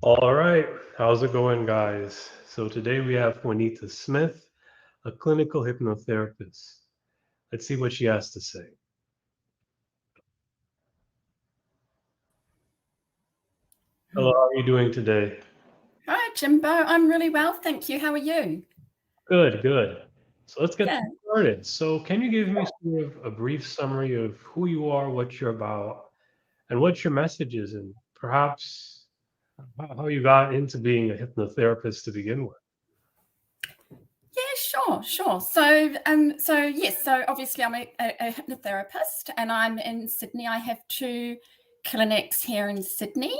All right, how's it going, guys? So today we have Juanita Smith, a clinical hypnotherapist. Let's see what she has to say. Hello, how are you doing today? Hi, Jimbo. I'm really well, thank you. How are you? Good, good. So let's get Yeah. started. So can you give me sort of a brief summary of who you are, what you're about, and what your message is, and perhaps how you got into being a hypnotherapist to begin with? Yeah, sure. So yes, so obviously I'm a hypnotherapist and I'm in Sydney. I have two clinics here in Sydney,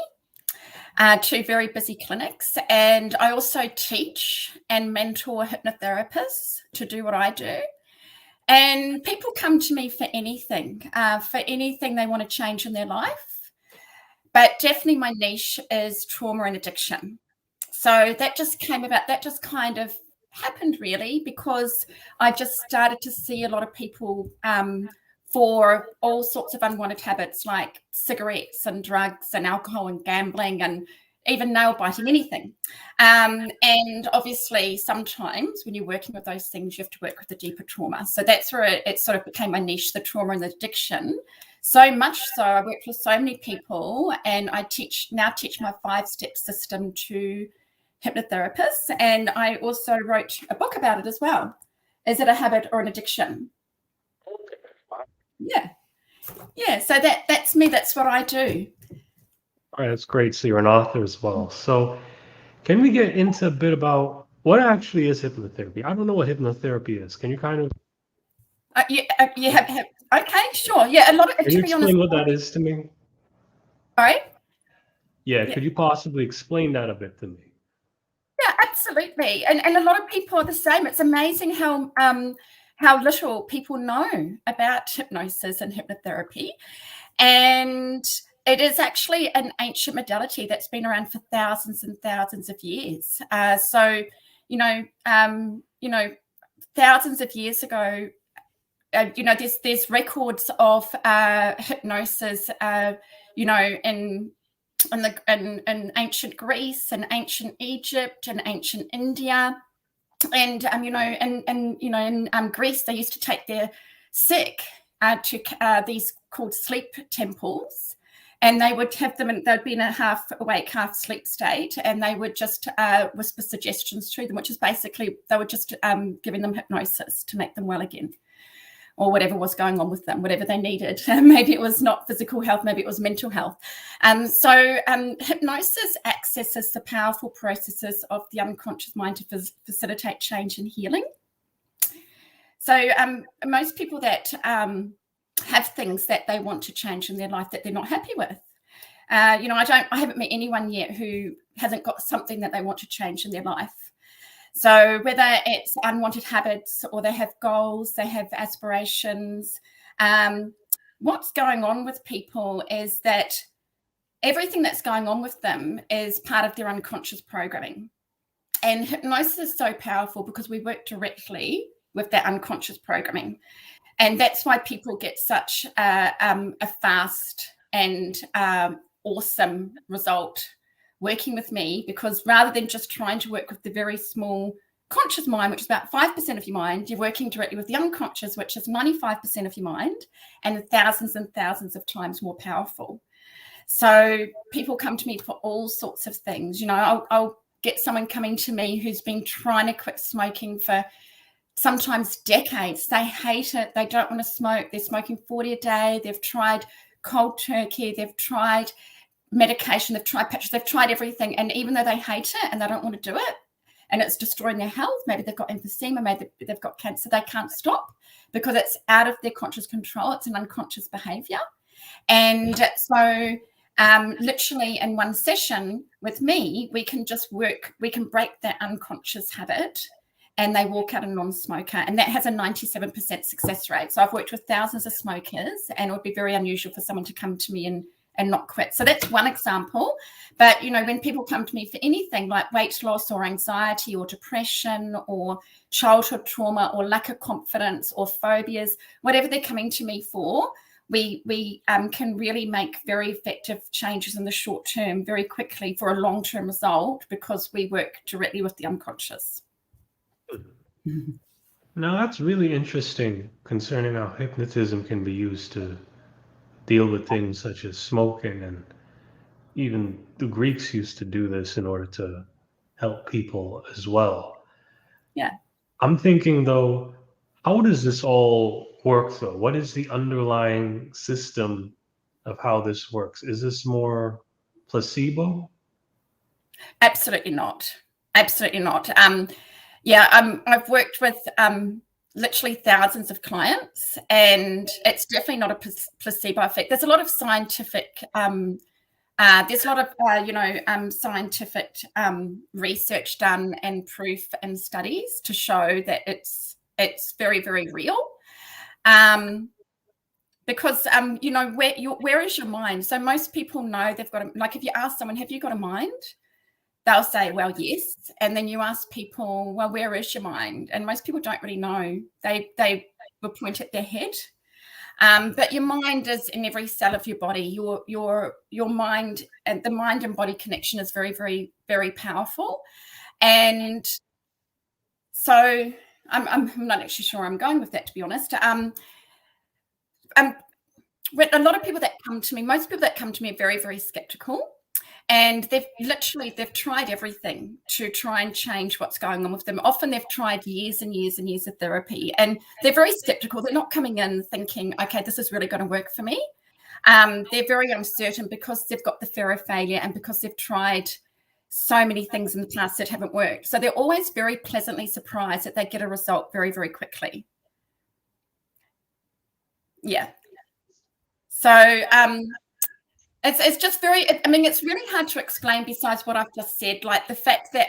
two very busy clinics. And I also teach and mentor hypnotherapists to do what I do. And people come to me for anything they want to change in their life. But definitely my niche is trauma and addiction. So that just came about, that just kind of happened really because I just started to see a lot of people for all sorts of unwanted habits like cigarettes and drugs and alcohol and gambling and even nail biting, anything. And obviously, sometimes when you're working with those things, you have to work with the deeper trauma. So that's where it sort of became my niche, the trauma and the addiction. So much so, I worked with so many people, and I teach my 5-step system to hypnotherapists. And I also wrote a book about it as well. Is it a habit or an addiction? Yeah. Yeah. So that's me. That's what I do. All right, that's great. So you're an author as well. So can we get into a bit about what actually is hypnotherapy? I don't know what hypnotherapy is. Can you kind of You have okay, sure. Yeah, a lot of, can you to be honest, explain what that is to me? sorry. Yeah, Yeah. could you possibly explain that a bit to me? Yeah, absolutely. And a lot of people are the same. It's amazing how little people know about hypnosis and hypnotherapy. And it is actually an ancient modality that's been around for thousands and thousands of years. You know, thousands of years ago, there's records of hypnosis, in ancient Greece and ancient Egypt and ancient India, and in Greece they used to take their sick to these called sleep temples, and they would have them, and they'd be in a half awake, half sleep state, and they would just whisper suggestions to them, which is basically they were just giving them hypnosis to make them well again, or whatever was going on with them, whatever they needed. Maybe it was not physical health, maybe it was mental health. Hypnosis accesses the powerful processes of the unconscious mind to facilitate change and healing. So most people that have things that they want to change in their life that they're not happy with, I haven't met anyone yet who hasn't got something that they want to change in their life. So whether it's unwanted habits or they have goals, they have aspirations, what's going on with people is that everything that's going on with them is part of their unconscious programming. And hypnosis is so powerful because we work directly with that unconscious programming. And that's why people get such a fast and awesome result working with me, because rather than just trying to work with the very small conscious mind, which is about 5% of your mind, you're working directly with the unconscious, which is 95% of your mind and thousands of times more powerful. So people come to me for all sorts of things. I'll get someone coming to me who's been trying to quit smoking for sometimes decades. They hate it. They don't want to smoke. They're smoking 40 a day. They've tried cold turkey. They've tried medication. They've tried patches. They've tried everything. And even though they hate it and they don't want to do it, and it's destroying their health, maybe they've got emphysema, maybe they've got cancer, they can't stop because it's out of their conscious control. It's an unconscious behavior. And so literally in one session with me, we can break that unconscious habit, and they walk out a non-smoker, and that has a 97% success rate. So I've worked with thousands of smokers, and it would be very unusual for someone to come to me and not quit. So that's one example. But when people come to me for anything like weight loss or anxiety or depression or childhood trauma or lack of confidence or phobias, whatever they're coming to me for, we can really make very effective changes in the short term very quickly for a long-term result, because we work directly with the unconscious. Now, that's really interesting concerning how hypnotism can be used to deal with things such as smoking, and even the Greeks used to do this in order to help people as well. Yeah. I'm thinking though, how does this all work though? What is the underlying system of how this works? Is this more placebo? Absolutely not. Absolutely not. I've worked with literally thousands of clients, and it's definitely not a placebo effect. There's a lot of scientific scientific research done and proof and studies to show that it's very, very real. Because where is your mind? So most people know they've got like, if you ask someone, have you got a mind? They'll say, well, yes. And then you ask people, well, where is your mind? And most people don't really know. They will point at their head. But your mind is in every cell of your body. Your mind, and the mind and body connection is very, very, very powerful. And so I'm not actually sure I'm going with that, to be honest. With a lot of people that come to me, most people that come to me are very, very skeptical. And they've tried everything to try and change what's going on with them. Often they've tried years and years and years of therapy, and they're very skeptical. They're not coming in thinking, okay, this is really going to work for me. They're very uncertain because they've got the fear of failure, and because they've tried so many things in the past that haven't worked. So they're always very pleasantly surprised that they get a result very, very quickly. Yeah. So, it's just it's really hard to explain besides what I've just said, like the fact that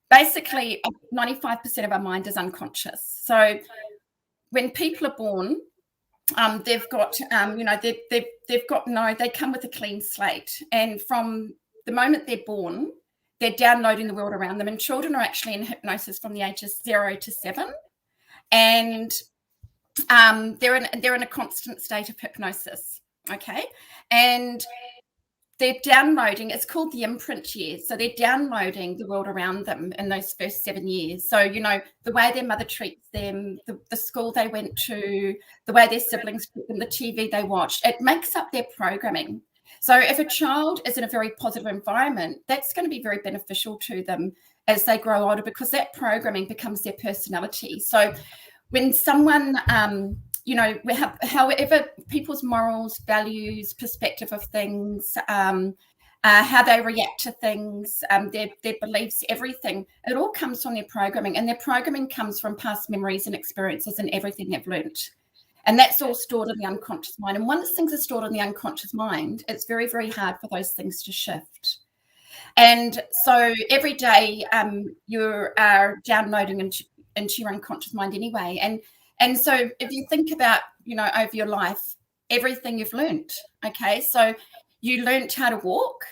basically 95% of our mind is unconscious. So when people are born, they've got, they come with a clean slate. And from the moment they're born, they're downloading the world around them. And children are actually in hypnosis from the ages 0 to 7. And they're in a constant state of hypnosis. Okay. And they're downloading, it's called the imprint years. So they're downloading the world around them in those first 7 years. So, the way their mother treats them, the school they went to, the way their siblings treat them, the TV they watched, it makes up their programming. So if a child is in a very positive environment, that's going to be very beneficial to them as they grow older, because that programming becomes their personality. So when someone, however people's morals, values, perspective of things, how they react to things, their beliefs, everything, it all comes from their programming. And their programming comes from past memories and experiences and everything they've learnt. And that's all stored in the unconscious mind. And once things are stored in the unconscious mind, it's very, very hard for those things to shift. And so every day you are downloading into your unconscious mind anyway. And so if you think about, over your life, everything you've learnt, okay? So you learnt how to walk,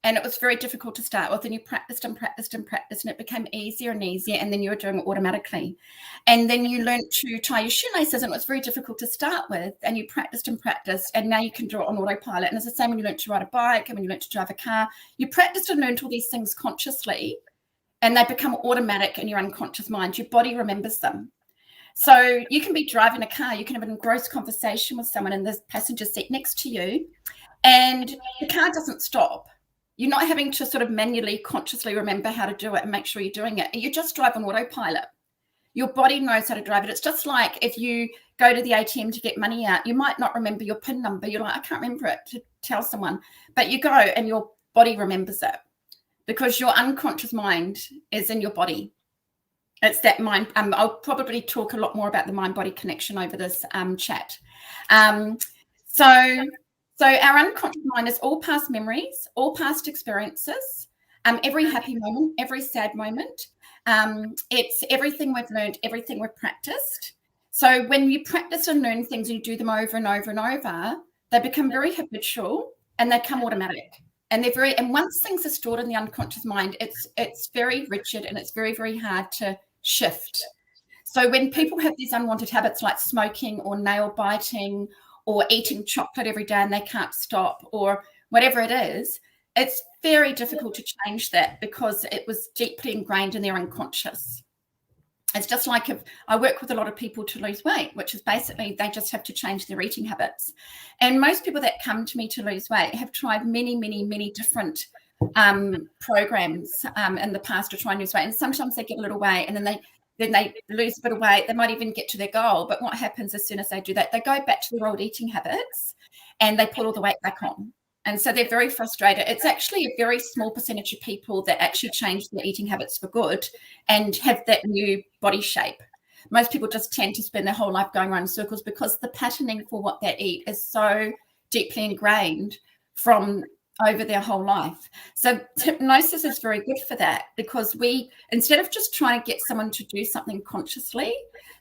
and it was very difficult to start with, and you practiced and practiced and practiced, and it became easier and easier, and then you were doing it automatically. And then you learnt to tie your shoelaces, and it was very difficult to start with, and you practiced and practiced, and now you can do it on autopilot. And it's the same when you learnt to ride a bike and when you learnt to drive a car. You practiced and learnt all these things consciously, and they become automatic in your unconscious mind. Your body remembers them. So you can be driving a car, you can have an engrossed conversation with someone in the passenger seat next to you, and the car doesn't stop. You're not having to sort of manually, consciously remember how to do it and make sure you're doing it. You just drive on autopilot. Your body knows how to drive it. It's just like if you go to the ATM to get money out, you might not remember your PIN number. You're like, I can't remember it, to tell someone. But you go and your body remembers it, because your unconscious mind is in your body. It's that mind. I'll probably talk a lot more about the mind-body connection over this chat. So our unconscious mind is all past memories, all past experiences, every happy moment, every sad moment. It's everything we've learned, everything we've practiced. So when you practice and learn things and you do them over and over and over, they become very habitual and they come automatic. And and once things are stored in the unconscious mind, it's very rigid and it's very, very hard to shift. So when people have these unwanted habits like smoking or nail biting or eating chocolate every day and they can't stop, or whatever it is, it's very difficult to change that because it was deeply ingrained in their unconscious. It's just like if I work with a lot of people to lose weight, which is basically they just have to change their eating habits. And most people that come to me to lose weight have tried many, many, many different programs in the past to try and lose weight. And sometimes they get a little weight and then they lose a bit of weight. They might even get to their goal. But what happens as soon as they do that, they go back to their old eating habits and they put all the weight back on. And so they're very frustrated. It's actually a very small percentage of people that actually change their eating habits for good and have that new body shape. Most people just tend to spend their whole life going around in circles because the patterning for what they eat is so deeply ingrained from over their whole life. So hypnosis is very good for that because we, instead of just trying to get someone to do something consciously,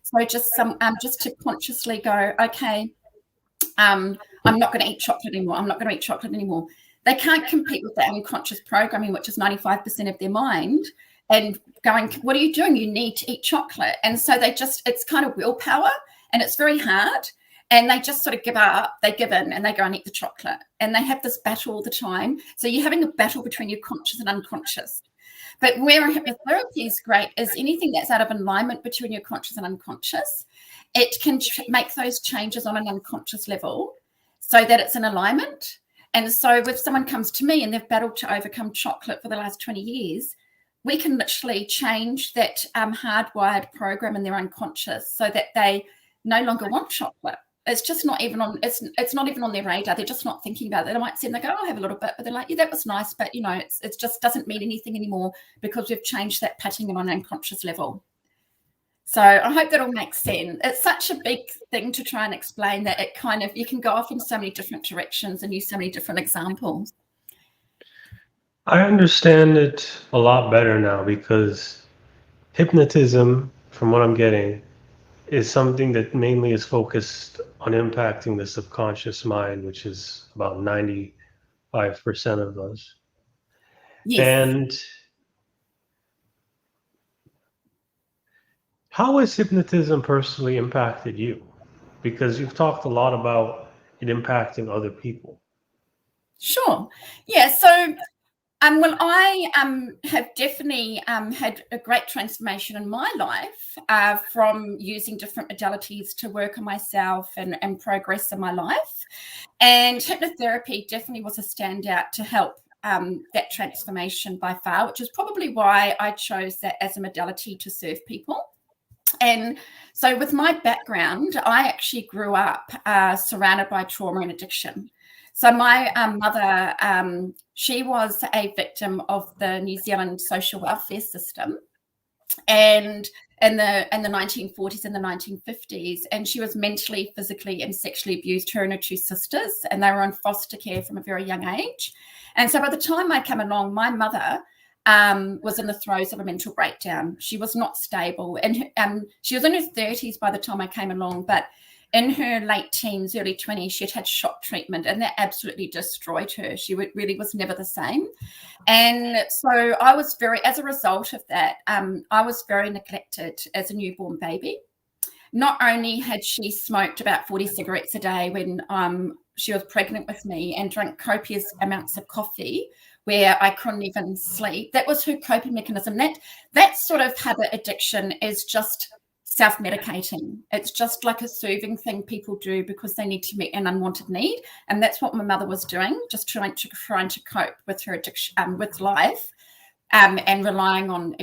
so just to consciously go, okay, I'm not going to eat chocolate anymore. I'm not going to eat chocolate anymore. They can't compete with that unconscious programming, which is 95% of their mind, and going, what are you doing? You need to eat chocolate. And so it's kind of willpower and it's very hard. And they just sort of give up, they give in and they go and eat the chocolate. And they have this battle all the time. So you're having a battle between your conscious and unconscious. But where hypnotherapy is great is anything that's out of alignment between your conscious and unconscious. It can make those changes on an unconscious level so that it's in alignment. And so if someone comes to me and they've battled to overcome chocolate for the last 20 years, we can literally change that hardwired program in their unconscious so that they no longer want chocolate. It's just not even on, it's not even on their radar. They're just not thinking about it. They might sit and they go, I'll have a little bit, but they're like, yeah, that was nice. But, you know, it just doesn't mean anything anymore because we've changed that patterning on an unconscious level. So I hope that all makes sense. It's such a big thing to try and explain that it kind of, you can go off in so many different directions and use so many different examples. I understand it a lot better now because hypnotism, from what I'm getting, is something that mainly is focused on impacting the subconscious mind, which is about 95% of us. Yes. And how has hypnotism personally impacted you? Because you've talked a lot about it impacting other people. Sure. Yeah. So, well, I have definitely had a great transformation in my life from using different modalities to work on myself and progress in my life. And hypnotherapy definitely was a standout to help that transformation by far, which is probably why I chose that as a modality to serve people. And so with my background, I actually grew up surrounded by trauma and addiction. So my mother, she was a victim of the New Zealand social welfare system, and in the 1940s and the 1950s, and she was mentally, physically, and sexually abused, her and her two sisters, and they were in foster care from a very young age. And so by the time I came along, my mother was in the throes of a mental breakdown. She was not stable, and she was in her 30s by the time I came along, but in her late teens, early 20s, she had had shock treatment, and that absolutely destroyed her. She really was never the same. And so I was as a result of that, I was very neglected as a newborn baby. Not only had she smoked about 40 cigarettes a day when she was pregnant with me and drank copious amounts of coffee where I couldn't even sleep. That was her coping mechanism. That sort of habit addiction is just self-medicating. It's just like a soothing thing people do because they need to meet an unwanted need. And that's what my mother was doing, just trying to cope with her addiction, with life, and relying on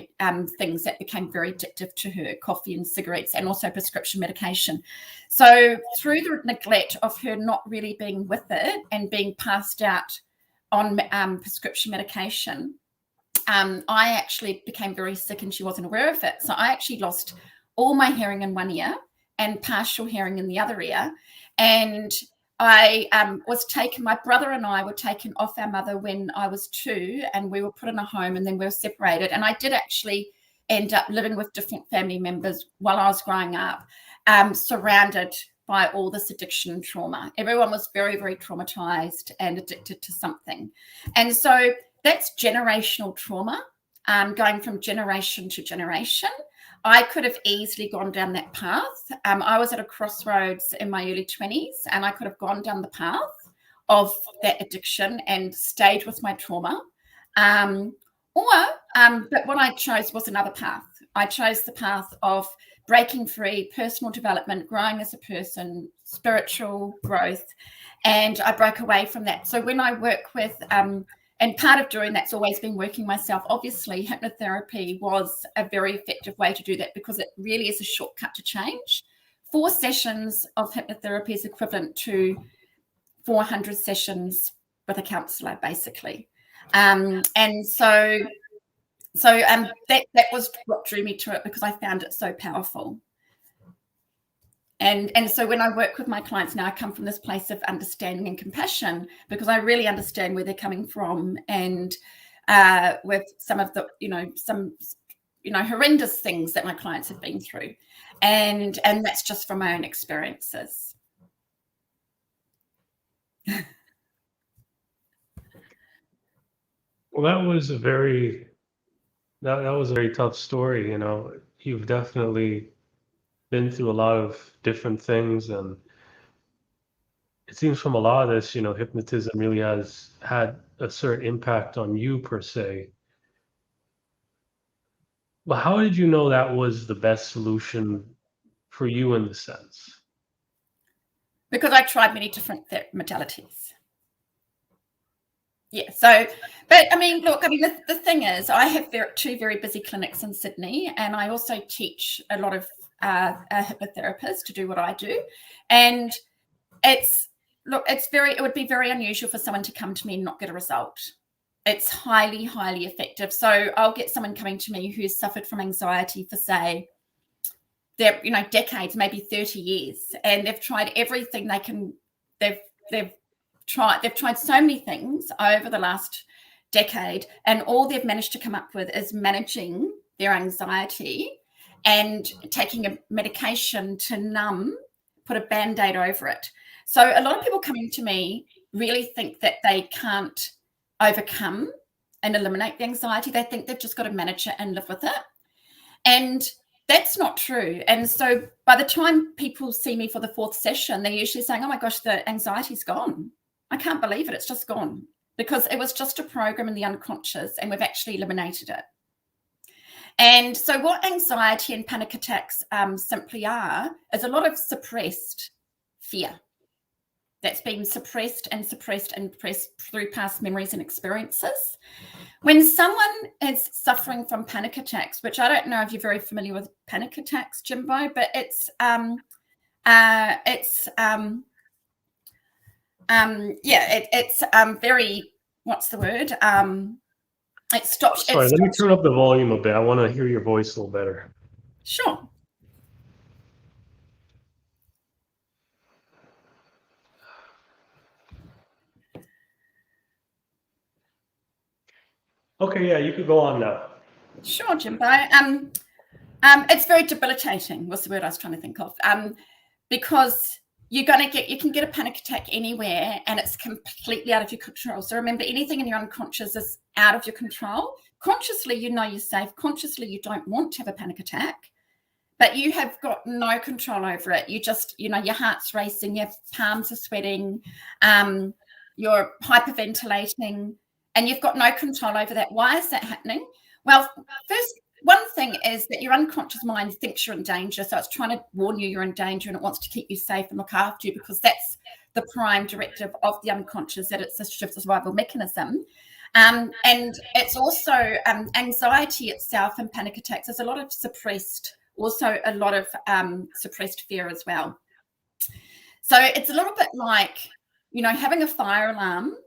things that became very addictive to her, coffee and cigarettes, and also prescription medication. So through the neglect of her not really being with it and being passed out on prescription medication, I actually became very sick and she wasn't aware of it. So I actually lost all my hearing in one ear and partial hearing in the other ear. And I my brother and I were taken off our mother when I was 2, and we were put in a home, and then we were separated. And I did actually end up living with different family members while I was growing up, surrounded by all this addiction and trauma. Everyone was very, very traumatized and addicted to something. And so that's generational trauma, going from generation to generation. I could have easily gone down that path. I was at a crossroads in my early 20s, and I could have gone down the path of that addiction and stayed with my trauma. But what I chose was another path. I chose the path of breaking free, personal development, growing as a person, spiritual growth, and I broke away from that. So when I work with, and part of doing that's always been working myself. Obviously, hypnotherapy was a very effective way to do that because it really is a shortcut to change. 4 sessions of hypnotherapy is equivalent to 400 sessions with a counsellor, basically. And so that was what drew me to it, because I found it so powerful. And so when I work with my clients now, I come from this place of understanding and compassion, because I really understand where they're coming from, and with some of the horrendous things that my clients have been through, and that's just from my own experiences. Well, that was a very tough story. You've definitely been through a lot of different things, and it seems from a lot of this, hypnotism really has had a certain impact on you per se. But how did you know that was the best solution for you in the sense? Because I tried many different modalities. Yeah. So, but I mean, look, the thing is, I have 2 very busy clinics in Sydney, and I also teach a lot of hypnotherapists to do what I do. And it would be very unusual for someone to come to me and not get a result. It's highly, highly effective. So I'll get someone coming to me who's suffered from anxiety for, say, decades, maybe 30 years, and they've tried everything they can. They've tried so many things over the last decade, and all they've managed to come up with is managing their anxiety and taking a medication to numb, put a Band-Aid over it. So a lot of people coming to me really think that they can't overcome and eliminate the anxiety. They think they've just got to manage it and live with it. And that's not true. And so by the time people see me for the 4th session, they're usually saying, oh my gosh, the anxiety's gone. I can't believe it. It's just gone, because it was just a program in the unconscious, and we've actually eliminated it. And so what anxiety and panic attacks simply are is a lot of suppressed fear that's been suppressed through past memories and experiences. When someone is suffering from panic attacks, which I don't know if you're very familiar with panic attacks, Jimbo, but it's very, what's the word? It stops. Sorry, let me turn up the volume a bit. I want to hear your voice a little better. Sure. Okay, yeah, you could go on now. Sure, Jimbo. It's very debilitating, was the word I was trying to think of. Because you can get a panic attack anywhere, and it's completely out of your control. So remember, anything in your unconscious is out of your control. Consciously, you're safe. Consciously, you don't want to have a panic attack, but you have got no control over it. You just, your heart's racing, your palms are sweating, you're hyperventilating, and you've got no control over that. Why is that happening? Well, first, one thing is that your unconscious mind thinks you're in danger. So it's trying to warn you you're in danger, and it wants to keep you safe and look after you, because that's the prime directive of the unconscious, that it's a survival mechanism. And it's also anxiety itself and panic attacks. There's a lot of suppressed fear as well. So it's a little bit like, having a fire alarm,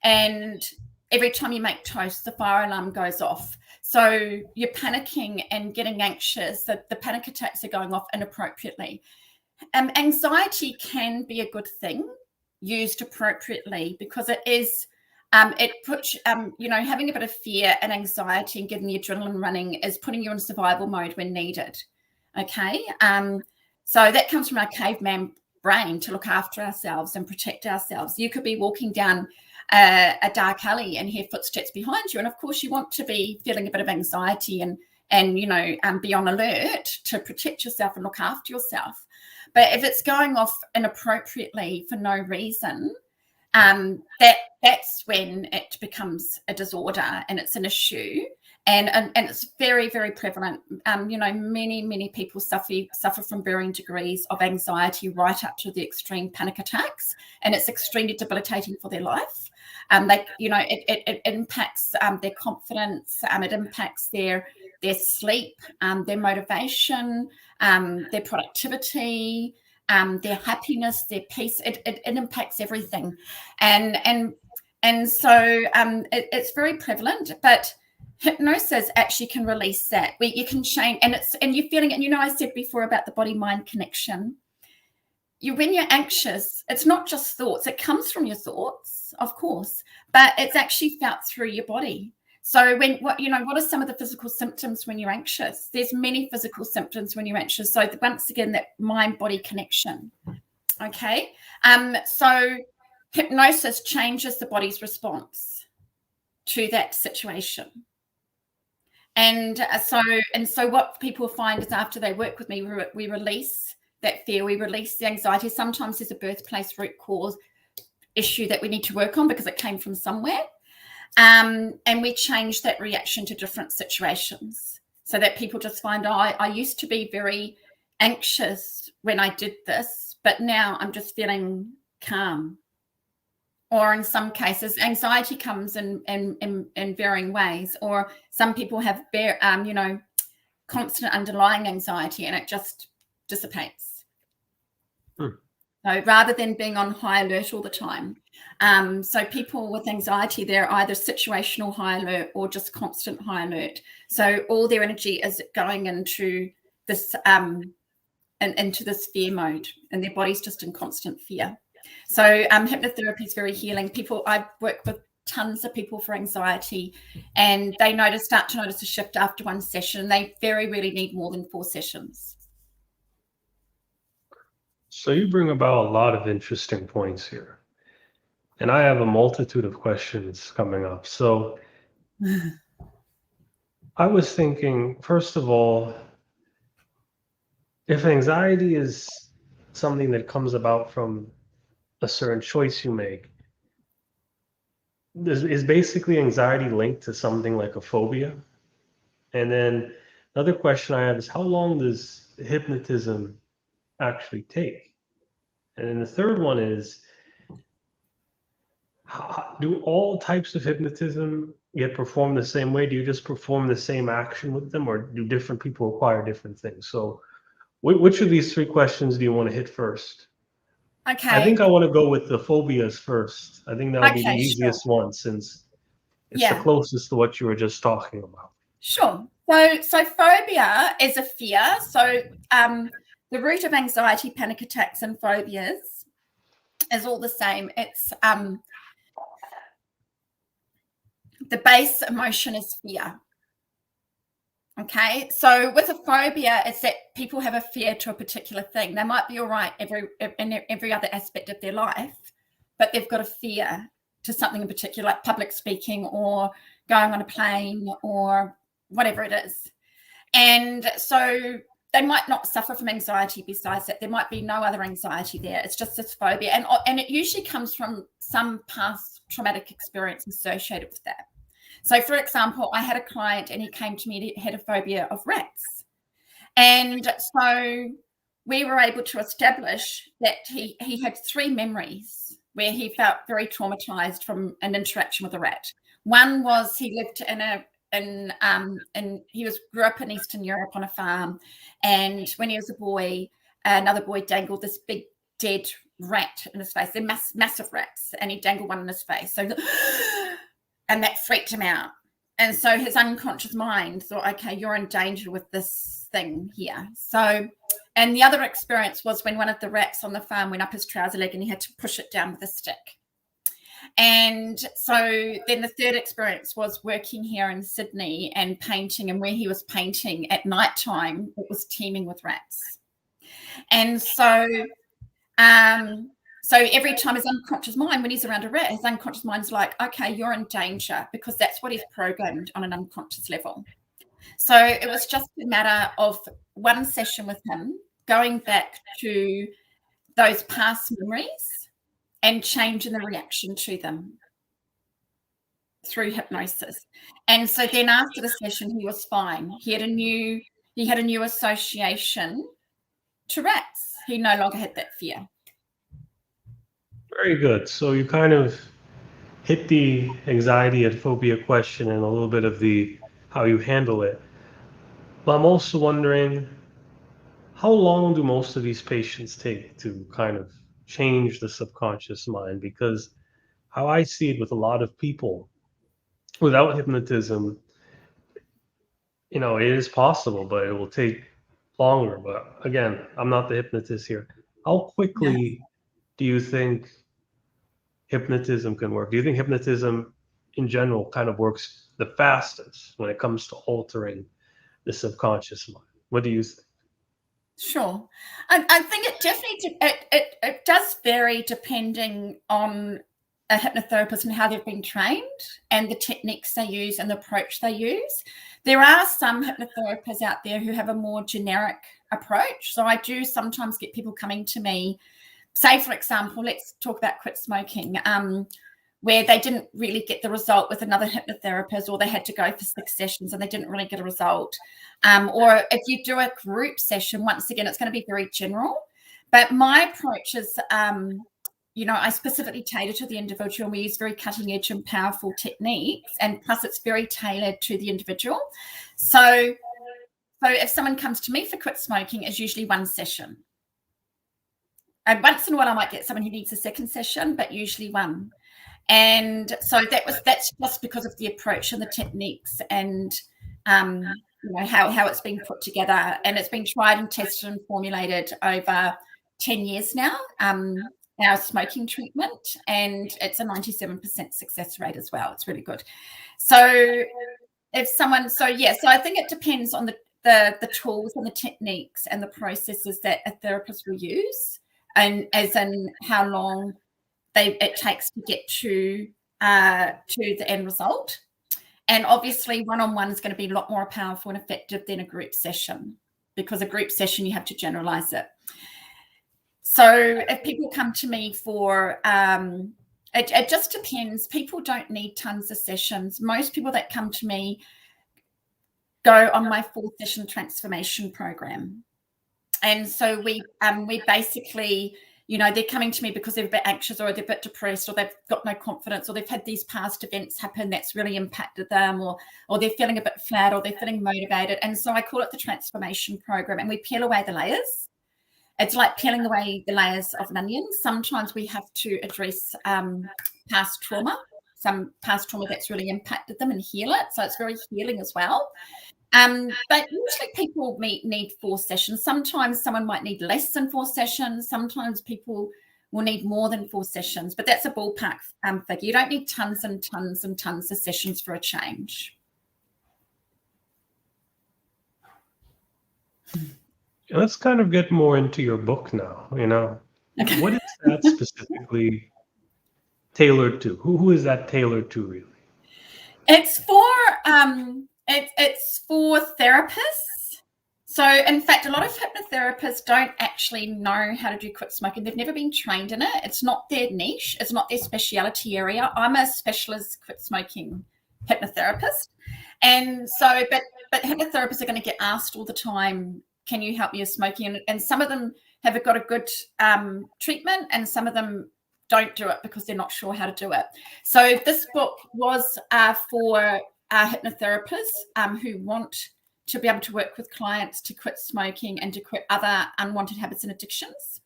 and every time you make toast, the fire alarm goes off. So you're panicking and getting anxious, that the panic attacks are going off inappropriately. Anxiety can be a good thing used appropriately, because it is, it puts, having a bit of fear and anxiety and getting the adrenaline running is putting you in survival mode when needed. Okay. So that comes from our caveman brain to look after ourselves and protect ourselves. You could be walking down a dark alley and hear footsteps behind you, and of course you want to be feeling a bit of anxiety and and be on alert to protect yourself and look after yourself. But if it's going off inappropriately for no reason, that's when it becomes a disorder and it's an issue. And it's very, very prevalent. Many people suffer from varying degrees of anxiety, right up to the extreme panic attacks, and it's extremely debilitating for their life. It impacts their confidence. It impacts their sleep, their motivation, their productivity, their happiness, their peace. It impacts everything, and so it's very prevalent, but hypnosis actually can release that. You can change, and you're feeling it. I said before about the body-mind connection. When you're anxious, it's not just thoughts. It comes from your thoughts, of course, but it's actually felt through your body. So what are some of the physical symptoms when you're anxious? There's many physical symptoms when you're anxious. So once again, that mind-body connection. Okay. So hypnosis changes the body's response to that situation. And so what people find is after they work with me, we release that fear, we release the anxiety. Sometimes there's a birthplace root cause issue that we need to work on because it came from somewhere. And we change that reaction to different situations so that people just find, I used to be very anxious when I did this, but now I'm just feeling calm. Or in some cases, anxiety comes in varying ways, or some people have constant underlying anxiety and it just dissipates. So rather than being on high alert all the time. So people with anxiety, they're either situational high alert or just constant high alert. So all their energy is going into this into this fear mode, and their body's just in constant fear. So hypnotherapy is very healing. I work with tons of people for anxiety, and they start to notice a shift after one session. They very rarely need more than 4 sessions. So you bring about a lot of interesting points here. And I have a multitude of questions coming up. So I was thinking, first of all, if anxiety is something that comes about from a certain choice you make, is basically anxiety linked to something like a phobia? And then another question I have is, how long does hypnotism actually take? And then the third one is, do all types of hypnotism get performed the same way? Do you just perform the same action with them, or do different people require different things? So which of these 3 questions do you want to hit first? Okay. I think I want to go with the phobias first. I think that'll be the easiest one, since it's the closest to what you were just talking about. Sure. So phobia is a fear. So the root of anxiety, panic attacks, and phobias is all the same. It's the base emotion is fear. Okay, so with a phobia, it's that people have a fear to a particular thing. They might be all right in every other aspect of their life, but they've got a fear to something in particular, like public speaking or going on a plane or whatever it is. And so they might not suffer from anxiety besides that. There might be no other anxiety there. It's just this phobia. And it usually comes from some past traumatic experience associated with that. So, for example, I had a client and he came to me, he had a phobia of rats. And so we were able to establish that he had 3 memories where he felt very traumatized from an interaction with a rat. One was he lived grew up in Eastern Europe on a farm. And when he was a boy, another boy dangled this big dead rat in his face. They're massive rats. And he dangled one in his face. So and that freaked him out. And so his unconscious mind thought, okay, you're in danger with this thing here. So, and the other experience was when one of the rats on the farm went up his trouser leg and he had to push it down with a stick. And so then the third experience was working here in Sydney and painting, and where he was painting at nighttime, it was teeming with rats. And so every time his unconscious mind, when he's around a rat, his unconscious mind is like, okay, you're in danger, because that's what he's programmed on an unconscious level. So it was just a matter of one session with him, going back to those past memories and changing the reaction to them through hypnosis. And so then after the session, he was fine. He had a new association to rats. He no longer had that fear. Very good. So you kind of hit the anxiety and phobia question and a little bit of the how you handle it. But I'm also wondering, how long do most of these patients take to kind of change the subconscious mind? Because how I see it with a lot of people, without hypnotism, it is possible, but it will take longer. But again, I'm not the hypnotist here. How Yeah. quickly do you think hypnotism can work? Do you think hypnotism in general kind of works the fastest when it comes to altering the subconscious mind? What do you think? Sure. I think it definitely it does vary depending on a hypnotherapist and how they've been trained and the techniques they use and the approach they use. There are some hypnotherapists out there who have a more generic approach. So I do sometimes get people coming to me, say, for example, let's talk about quit smoking, where they didn't really get the result with another hypnotherapist, or they had to go for 6 sessions and they didn't really get a result. Or if you do a group session, once again, it's going to be very general. But my approach is, I specifically tailor to the individual, and we use very cutting edge and powerful techniques. And plus, it's very tailored to the individual. So if someone comes to me for quit smoking, it's usually 1 session. And once in a while, I might get someone who needs a 2nd session, but usually 1. And so that's just because of the approach and the techniques and how it's been put together. And it's been tried and tested and formulated over 10 years now, our smoking treatment, and it's a 97% success rate as well. It's really good. So I think it depends on the tools and the techniques and the processes that a therapist will use, and as in how long it takes to get to the end result. And obviously, one-on-one is going to be a lot more powerful and effective than a group session, because a group session, you have to generalize it. So if people come to me for, it just depends. People don't need tons of sessions. Most people that come to me go on my 4-session transformation program. And so we basically, they're coming to me because they're a bit anxious, or they're a bit depressed, or they've got no confidence, or they've had these past events happen that's really impacted them, or they're feeling a bit flat, or they're feeling motivated. And so I call it the transformation program, and we peel away the layers. It's like peeling away the layers of an onion. Sometimes we have to address past trauma, some past trauma that's really impacted them, and heal it. So it's very healing as well. But usually people need 4 sessions. Sometimes someone might need less than 4 sessions. Sometimes people will need more than 4 sessions, but that's a ballpark figure. You don't need tons and tons and tons of sessions for a change. Let's kind of get more into your book now. Okay. What is that specifically tailored to? Who is that tailored to, really? It's for it's for therapists. So in fact, a lot of hypnotherapists don't actually know how to do quit smoking. They've never been trained in it. It's not their niche. It's not their speciality area. I'm a specialist quit smoking hypnotherapist. And so, but hypnotherapists are going to get asked all the time, can you help me with smoking? And some of them have got a good treatment, and some of them don't do it because they're not sure how to do it. So this book was for hypnotherapists who want to be able to work with clients to quit smoking and to quit other unwanted habits and addictions.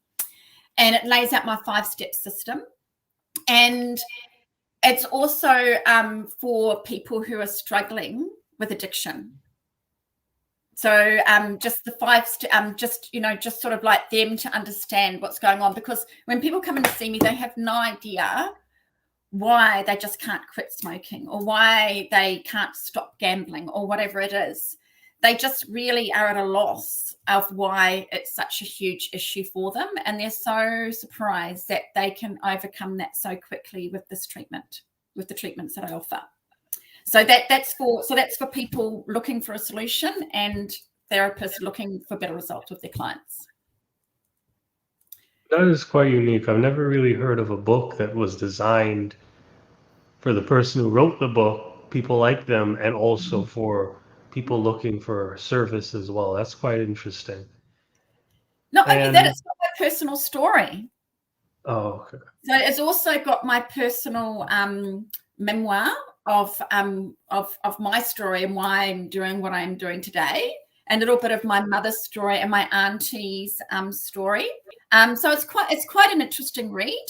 And it lays out my 5-step system. And it's also for people who are struggling with addiction. So just the 5, just sort of like them to understand what's going on, because when people come in to see me, they have no idea why they just can't quit smoking, or why they can't stop gambling, or whatever it is. They just really are at a loss of why it's such a huge issue for them. And they're so surprised that they can overcome that so quickly with this treatment, with the treatments that I offer. So that's for people looking for a solution and therapists looking for better results with their clients. That is quite unique. I've never really heard of a book that was designed for the person who wrote the book, people like them, and also for people looking for service as well. That's quite interesting. Not only that, And it's got my personal story. oh, okay. So it's also got my personal memoir of my story and why I'm doing what I'm doing today, and a little bit of my mother's story and my auntie's story. So it's quite an interesting read.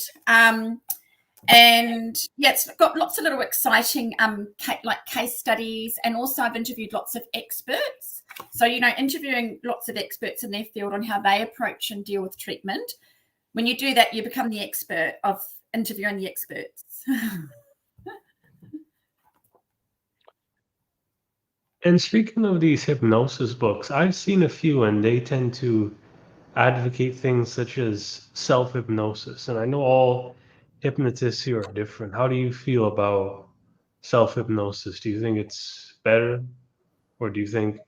And yeah, it's got lots of little exciting like case studies, and also I've interviewed lots of experts. So, interviewing lots of experts in their field on how they approach and deal with treatment. When you do that, you become the expert of interviewing the experts. And speaking of these hypnosis books, I've seen a few and they tend to advocate things such as self-hypnosis. And I know all hypnotists here are different. How do you feel about self-hypnosis? Do you think it's better? Or what do you think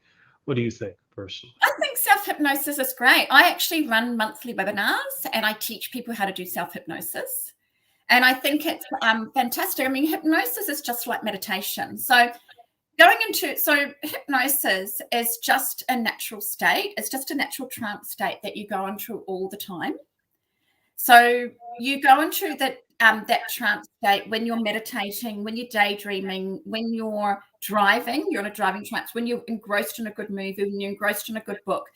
personally? I think self-hypnosis is great. I actually run monthly webinars and I teach people how to do self-hypnosis. And I think it's fantastic. I mean, hypnosis is just like meditation. So hypnosis is just a natural state. It's just a natural trance state that you go into all the time. So you go into that trance state when you're meditating, when you're daydreaming, when you're driving, you're in a driving trance, when you're engrossed in a good movie, when you're engrossed in a good book.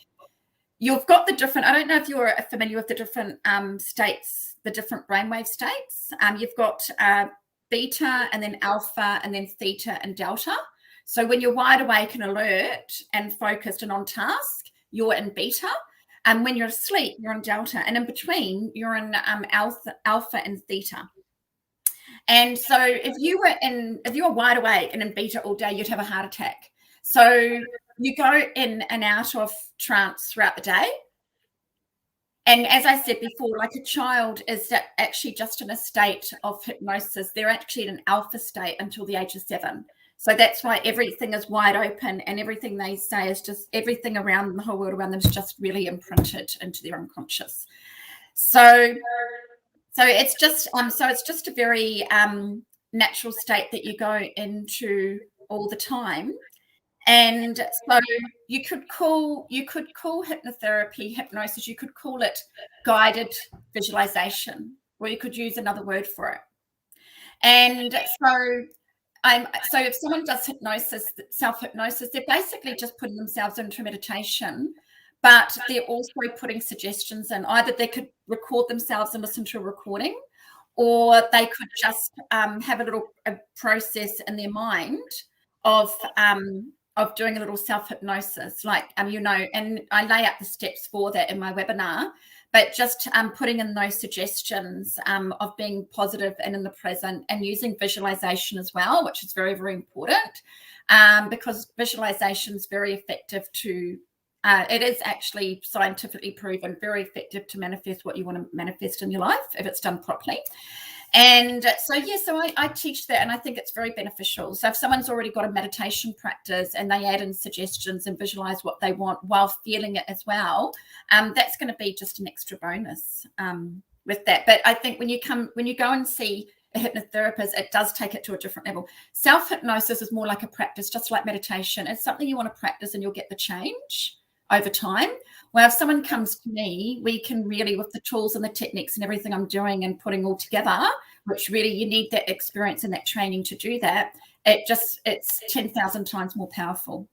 You've got the different, I don't know if you're familiar with the different states, the different brainwave states. You've got beta and then alpha and then theta and delta. So when you're wide awake and alert and focused and on task, you're in beta. And when you're asleep, you're in delta. And in between, you're in alpha and theta. And so if you were wide awake and in beta all day, you'd have a heart attack. So you go in and out of trance throughout the day. And as I said before, like a child is actually just in a state of hypnosis. They're actually in an alpha state until the age of 7. So that's why everything is wide open and everything they say is just everything around them, the whole world around them is just really imprinted into their unconscious. So it's just a very natural state that you go into all the time. And so you could call hypnotherapy, hypnosis, you could call it guided visualization, or you could use another word for it. And so if someone does hypnosis, self-hypnosis, they're basically just putting themselves into meditation, but they're also putting suggestions in. Either they could record themselves and listen to a recording, or they could just have a process in their mind of doing a little self-hypnosis, like, and I lay out the steps for that in my webinar, but just putting in those suggestions of being positive and in the present, and using visualization as well, which is very, very important, because visualization is very effective it is actually scientifically proven very effective to manifest what you want to manifest in your life if it's done properly. And so I teach that, and I think it's very beneficial. So if someone's already got a meditation practice and they add in suggestions and visualize what they want while feeling it as well, that's going to be just an extra bonus with that. But I think when you go and see a hypnotherapist, it does take it to a different level. Self-hypnosis is more like a practice, just like meditation. It's something you want to practice and you'll get the change over time. Well, if someone comes to me, we can really, with the tools and the techniques and everything I'm doing and putting all together, which really you need that experience and that training to do that, it's 10,000 times more powerful.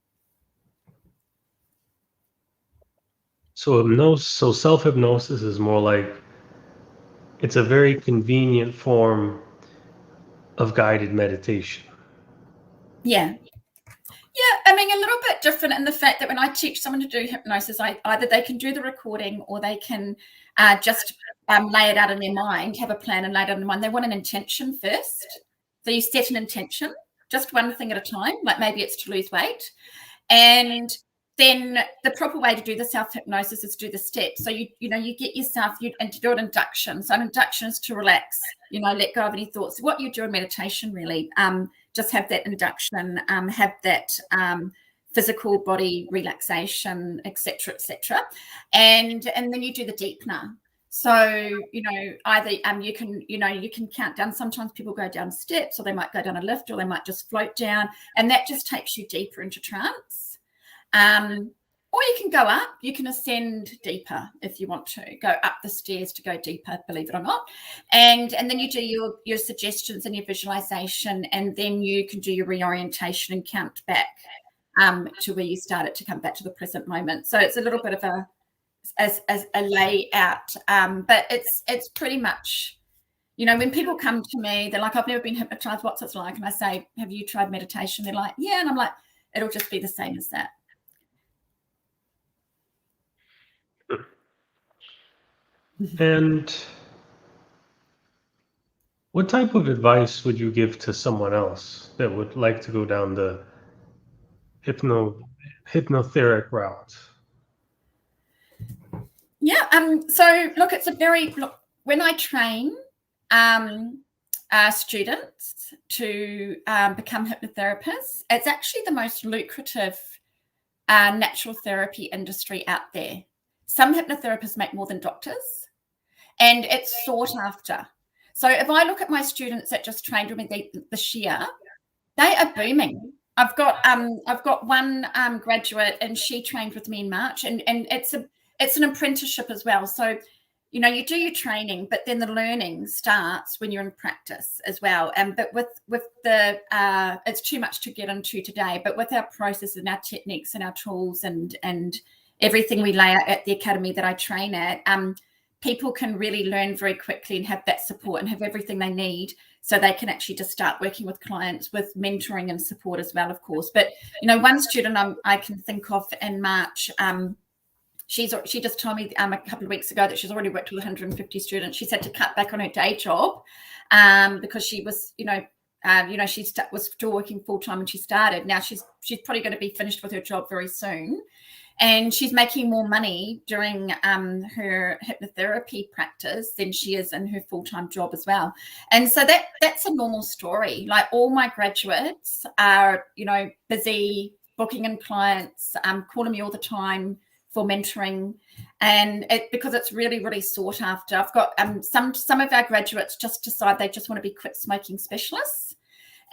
So self-hypnosis is more like it's a very convenient form of guided meditation. Yeah. Yeah, I mean, a little bit different in the fact that when I teach someone to do hypnosis, either they can do the recording or they can just lay it out in their mind, have a plan and lay it out in their mind. They want an intention first. So you set an intention, just one thing at a time, like maybe it's to lose weight. And then the proper way to do the self-hypnosis is to do the steps. So you get yourself and to do an induction. So an induction is to relax, let go of any thoughts. What you do in meditation, really, just have that induction, have that physical body relaxation, etc., etc., and then you do the deepener. So either you can count down. Sometimes people go down steps, or they might go down a lift, or they might just float down, and that just takes you deeper into trance. Or you can go up, you can ascend deeper if you want to, go up the stairs to go deeper, believe it or not. And then you do your suggestions and your visualization, and then you can do your reorientation and count back to where you started to come back to the present moment. So it's a little bit of a layout, but it's pretty much, when people come to me, they're like, I've never been hypnotized, what's it like? And I say, have you tried meditation? They're like, yeah. And I'm like, it'll just be the same as that. And what type of advice would you give to someone else that would like to go down the hypnotherapic route? Yeah. So look, when I train students to become hypnotherapists, it's actually the most lucrative natural therapy industry out there. Some hypnotherapists make more than doctors, and it's sought after. So if I look at my students that just trained with me this year, they are booming. I've got one graduate, and she trained with me in March, and it's an apprenticeship as well. So you do your training, but then the learning starts when you're in practice as well. But with the it's too much to get into today. But with our processes and our techniques and our tools and everything we lay out at the academy that I train at, people can really learn very quickly and have that support and have everything they need, so they can actually just start working with clients with mentoring and support as well, of course. But one student I can think of in March, she just told me a couple of weeks ago that she's already worked with 150 students. She's had to cut back on her day job because she was, she was still working full time when she started. Now she's probably going to be finished with her job very soon, and she's making more money during her hypnotherapy practice than she is in her full-time job as well. And so that's a normal story. Like, all my graduates are, busy booking in clients, calling me all the time for mentoring, and because it's really, really sought after. I've got some of our graduates just decide they just want to be quit smoking specialists,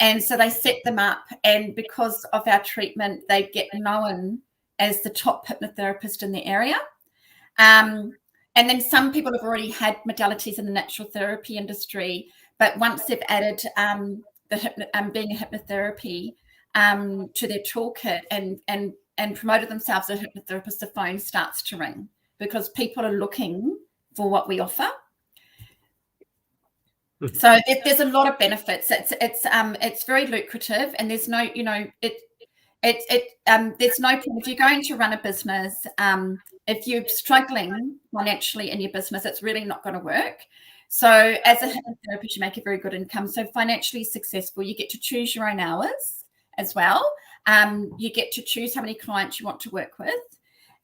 and so they set them up, and because of our treatment, they get known as the top hypnotherapist in the area. And then some people have already had modalities in the natural therapy industry, but once they've added being a hypnotherapy to their toolkit and promoted themselves as a hypnotherapist, the phone starts to ring because people are looking for what we offer. So there's a lot of benefits. It's very lucrative, and there's no, there's no point if you're going to run a business. If you're struggling financially in your business, it's really not going to work. So as a hypnotherapist, you make a very good income. So financially successful, you get to choose your own hours as well. You get to choose how many clients you want to work with,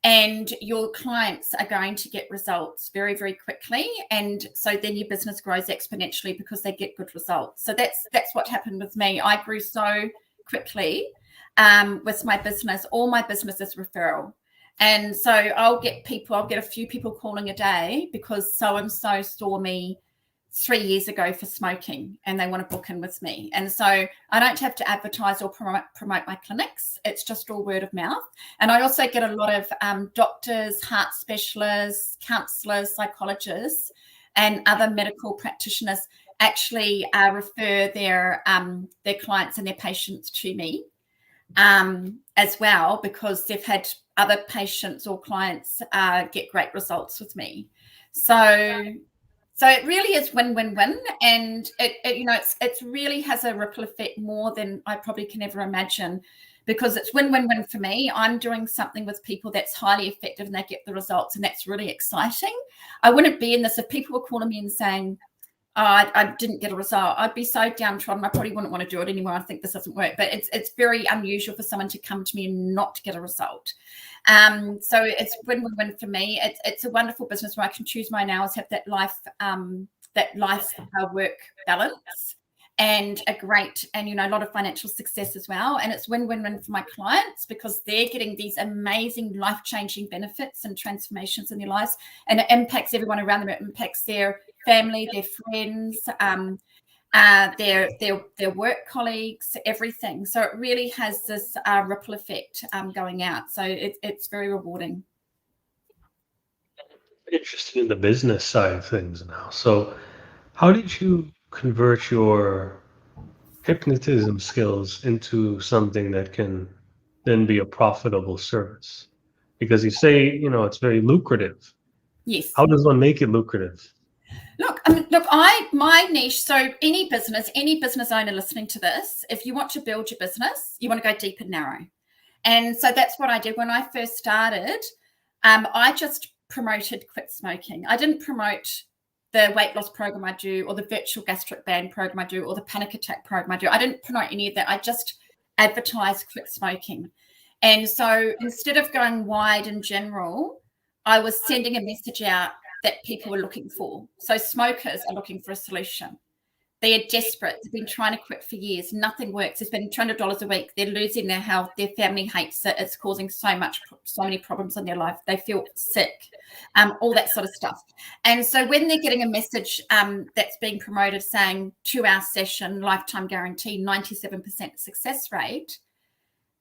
and your clients are going to get results very, very quickly. And so then your business grows exponentially because they get good results. So that's what happened with me. I grew so quickly with my business. All my business is referral. And so I'll get a few people calling a day because so-and-so saw me 3 years ago for smoking and they want to book in with me. And so I don't have to advertise or promote my clinics. It's just all word of mouth. And I also get a lot of doctors, heart specialists, counselors, psychologists, and other medical practitioners actually refer their clients and their patients to me as well, because they've had other patients or clients get great results with me. So it really is win-win-win, and it really has a ripple effect more than I probably can ever imagine, because it's win-win-win for me. I'm doing something with people that's highly effective and they get the results, and that's really exciting. I wouldn't be in this if people were calling me and saying, I didn't get a result, I'd be so downtrodden. I probably wouldn't want to do it anymore. I think this doesn't work. But it's very unusual for someone to come to me and not get a result. So it's win-win-win for me. It's a wonderful business where I can choose my hours, have that life work balance, and a lot of financial success as well. And it's win-win-win for my clients because they're getting these amazing life-changing benefits and transformations in their lives, and it impacts everyone around them. It impacts their family, their friends, their work colleagues, everything. So it really has this ripple effect going out. So it's very rewarding. Interested in the business side of things now. So, how did you convert your hypnotism skills into something that can then be a profitable service? Because you say, it's very lucrative. Yes. How does one make it lucrative? Look, my niche, so any business owner listening to this, if you want to build your business, you want to go deep and narrow. And so that's what I did when I first started. I just promoted quit smoking. I didn't promote the weight loss program I do, or the virtual gastric band program I do, or the panic attack program I do. I didn't promote any of that. I just advertised quit smoking. And so instead of going wide in general, I was sending a message out that people were looking for. So smokers are looking for a solution. They are desperate. They've been trying to quit for years. Nothing works. They're spending $200 a week. They're losing their health. Their family hates it. It's causing so many problems in their life. They feel sick, all that sort of stuff. And so when they're getting a message that's being promoted saying 2-hour session, lifetime guarantee, 97% success rate,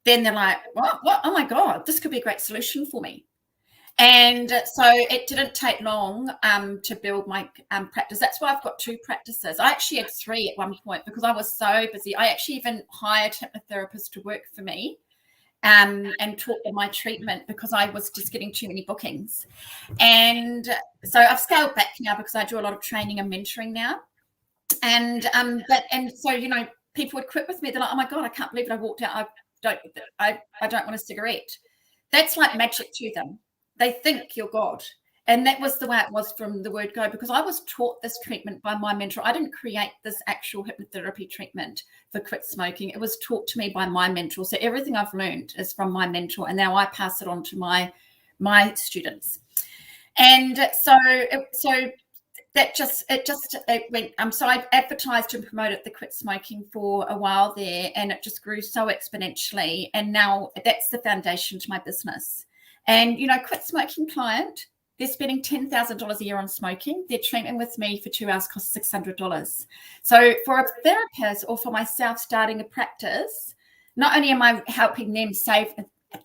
then they're like, what? Oh my God, this could be a great solution for me. And so it didn't take long to build my practice. That's why I've got 2 practices. I actually had 3 at one point because I was so busy. I actually even hired hypnotherapists to work for me and taught them my treatment because I was just getting too many bookings. And so I've scaled back now because I do a lot of training and mentoring now. And so people would quit with me. They're like, oh my God, I can't believe it. I walked out. I don't want a cigarette. That's like magic to them. They think you're God. And that was the way it was from the word go, because I was taught this treatment by my mentor. I didn't create this actual hypnotherapy treatment for quit smoking. It was taught to me by my mentor. So everything I've learned is from my mentor, and now I pass it on to my students. And so it went. So I advertised and promoted the quit smoking for a while there, and it just grew so exponentially. And now that's the foundation to my business. And, quit smoking client, they're spending $10,000 a year on smoking. Their treatment with me for 2 hours costs $600. So for a therapist or for myself starting a practice, not only am I helping them save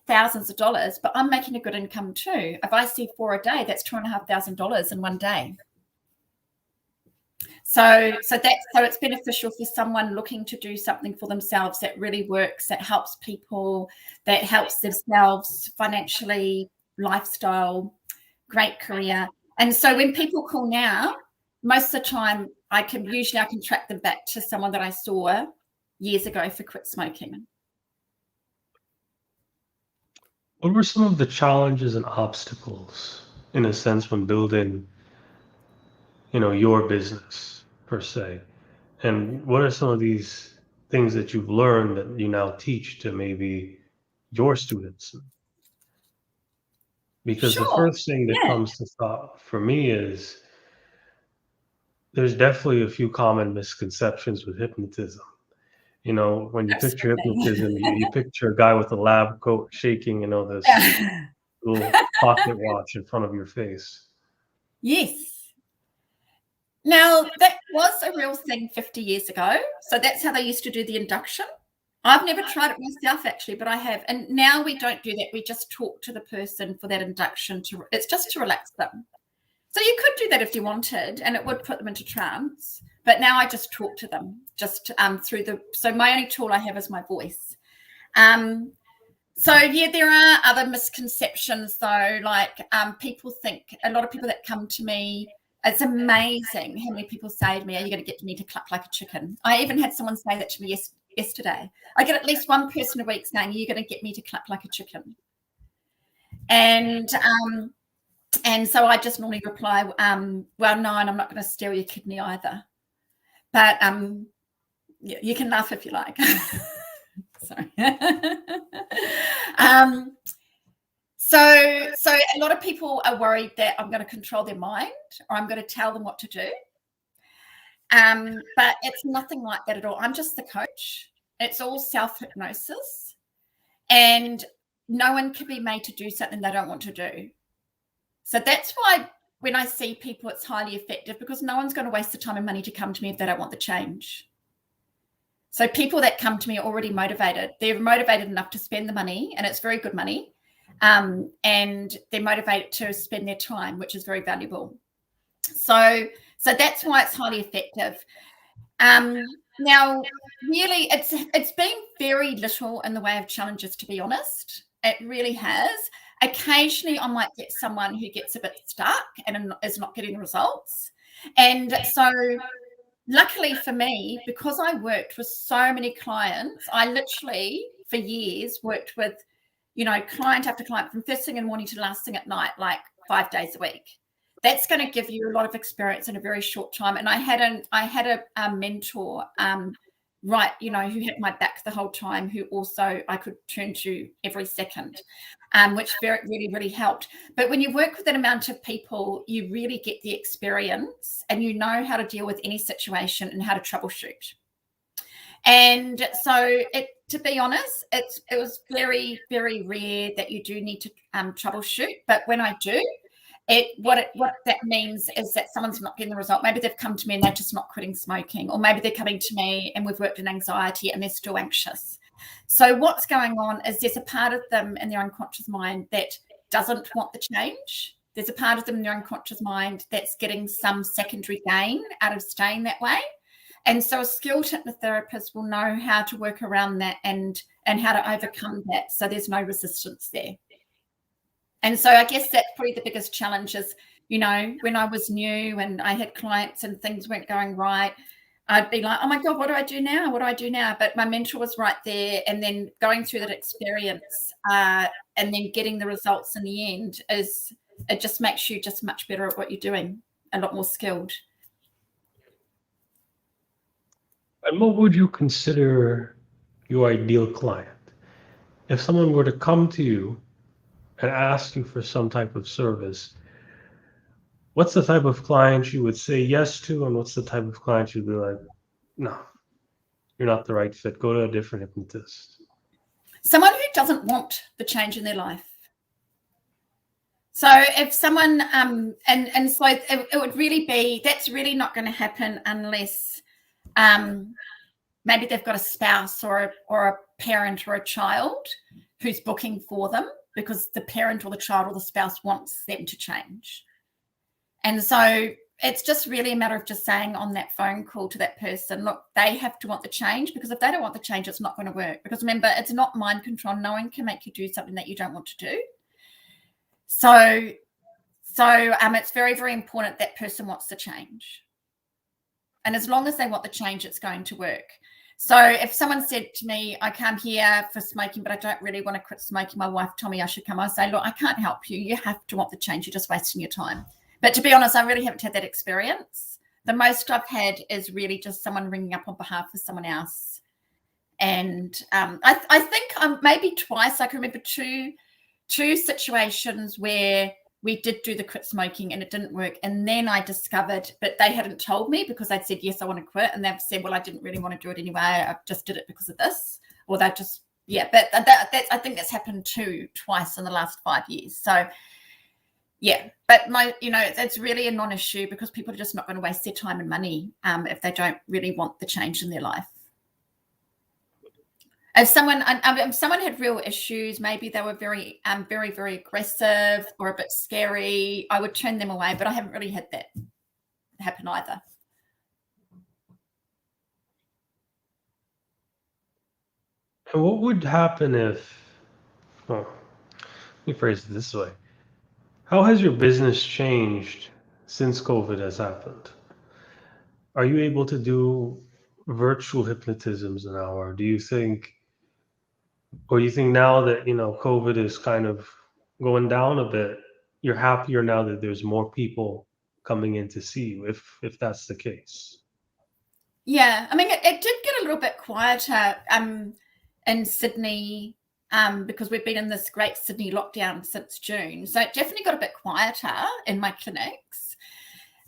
thousands of dollars, but I'm making a good income too. If I see 4 a day, that's $2,500 in one day. So it's beneficial for someone looking to do something for themselves that really works, that helps people, that helps themselves financially, lifestyle, great career. And so when people call now, most of the time I can track them back to someone that I saw years ago for quit smoking. What were some of the challenges and obstacles, in a sense, when building, your business per se? And what are some of these things that you've learned that you now teach to maybe your students? Because the Sure. first thing that comes to thought for me is there's definitely a few common misconceptions with hypnotism. When you picture Absolutely. hypnotism, you picture a guy with a lab coat shaking, this little pocket watch in front of your face. Yes. Now, that was a real thing 50 years ago. So that's how they used to do the induction. I've never tried it myself, actually, but I have. And now we don't do that. We just talk to the person for that induction. It's just to relax them. So you could do that if you wanted, and it would put them into trance. But now I just talk to them just so my only tool I have is my voice. So yeah, there are other misconceptions though. Like people think, a lot of people that come to me, it's amazing how many people say to me, are you going to get me to cluck like a chicken? I even had someone say that to me yesterday. I get at least one person a week saying, are you going to get me to cluck like a chicken? And so I just normally reply, well, no, and I'm not going to steal your kidney either. But you can laugh if you like. Sorry. So a lot of people are worried that I'm going to control their mind or I'm going to tell them what to do. But it's nothing like that at all. I'm just the coach. It's all self-hypnosis. And no one can be made to do something they don't want to do. So that's why when I see people, it's highly effective, because no one's going to waste the time and money to come to me if they don't want the change. So people that come to me are already motivated. They're motivated enough to spend the money, and it's very good money. And they're motivated to spend their time, which is very valuable. So that's why it's highly effective. Now, really, it's been very little in the way of challenges, to be honest. It really has. Occasionally, I might get someone who gets a bit stuck and is not getting results. And so luckily for me, because I worked with so many clients, I literally, for years, worked with, client after client from first thing in the morning to last thing at night, like 5 days a week. That's going to give you a lot of experience in a very short time. And I had a mentor, who had my back the whole time, who also I could turn to every second, which really, really helped. But when you work with an amount of people, you really get the experience and you know how to deal with any situation and how to troubleshoot. And so, to be honest, it was very, very rare that you do need to troubleshoot. But when I do, what that means is that someone's not getting the result. Maybe they've come to me and they're just not quitting smoking, or maybe they're coming to me and we've worked in anxiety and they're still anxious. So what's going on is there's a part of them in their unconscious mind that doesn't want the change. There's a part of them in their unconscious mind that's getting some secondary gain out of staying that way. And so a skilled hypnotherapist will know how to work around that and how to overcome that, so there's no resistance there. And so I guess that's probably the biggest challenge is, when I was new and I had clients and things weren't going right, I'd be like, oh my God, what do I do now? What do I do now? But my mentor was right there. And then going through that experience and then getting the results in the end it just makes you just much better at what you're doing, a lot more skilled. And what would you consider your ideal client? If someone were to come to you and ask you for some type of service, what's the type of client you would say yes to, and what's the type of client you'd be like, no, you're not the right fit, go to a different hypnotist? Someone who doesn't want the change in their life. So if someone, and so it would really be, that's really not going to happen unless maybe they've got a spouse or a parent or a child who's booking for them because the parent or the child or the spouse wants them to change. And so it's just really a matter of just saying on that phone call to that person, look, they have to want the change, because if they don't want the change, it's not going to work. Because remember, it's not mind control. No one can make you do something that you don't want to do. So it's very, very important that person wants the change. And as long as they want the change, it's going to work. So if someone said to me, I come here for smoking, but I don't really want to quit smoking, my wife told me I should come, I say, look, I can't help you. You have to want the change. You're just wasting your time. But to be honest, I really haven't had that experience. The most I've had is really just someone ringing up on behalf of someone else. And I think maybe twice, I can remember two situations where we did do the quit smoking and it didn't work. And then I discovered, but they hadn't told me because I'd said, yes, I want to quit. And they've said, well, I didn't really want to do it anyway. I just did it because of this. Or they just, but I think that's happened twice in the last 5 years. So yeah, but it's really a non-issue because people are just not going to waste their time and money if they don't really want the change in their life. If someone had real issues, maybe they were very, very, very aggressive or a bit scary, I would turn them away. But I haven't really had that happen either. And what would happen if, let me phrase it this way. How has your business changed since COVID has happened? Are you able to do virtual hypnotisms now, or do you think now that COVID is kind of going down a bit, you're happier now that there's more people coming in to see you, if that's the case? Yeah, I mean, it did get a little bit quieter in Sydney because we've been in this great Sydney lockdown since June. So it definitely got a bit quieter in my clinics.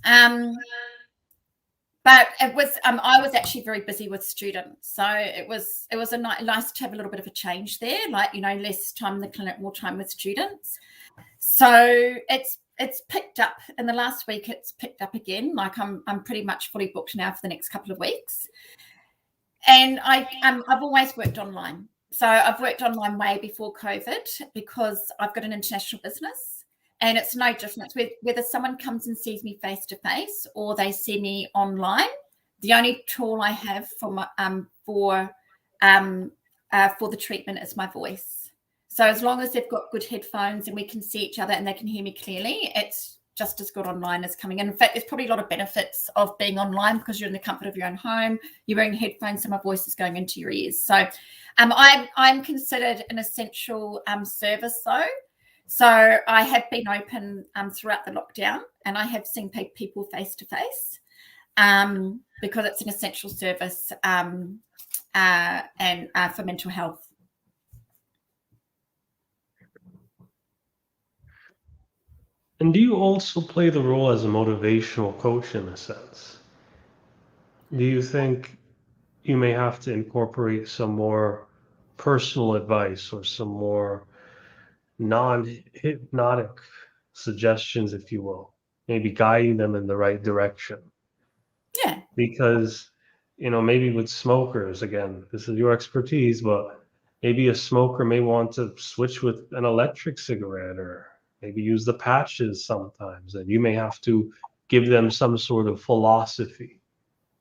But it was I was actually very busy with students, so it was nice to have a little bit of a change there, like, you know, less time in the clinic, more time with students. So it's picked up in the last week. It's picked up again. Like I'm pretty much fully booked now for the next couple of weeks. And I've always worked online. So I've worked online way before COVID because I've got an international business, and it's no difference whether someone comes and sees me face to face or they see me online. The only tool I have for the treatment is my voice. So as long as they've got good headphones and we can see each other and they can hear me clearly, it's just as good online as coming in. In fact, there's probably a lot of benefits of being online because you're in the comfort of your own home. You're wearing headphones, so my voice is going into your ears. So I'm considered an essential service, though. So I have been open throughout the lockdown, and I have seen people face to face because it's an essential service and for mental health. And do you also play the role as a motivational coach in a sense? Do you think you may have to incorporate some more personal advice or some more non-hypnotic suggestions, if you will, maybe guiding them in the right direction? Yeah. Because, you know, maybe with smokers, again, this is your expertise, but maybe a smoker may want to switch with an electric cigarette or maybe use the patches sometimes, and you may have to give them some sort of philosophy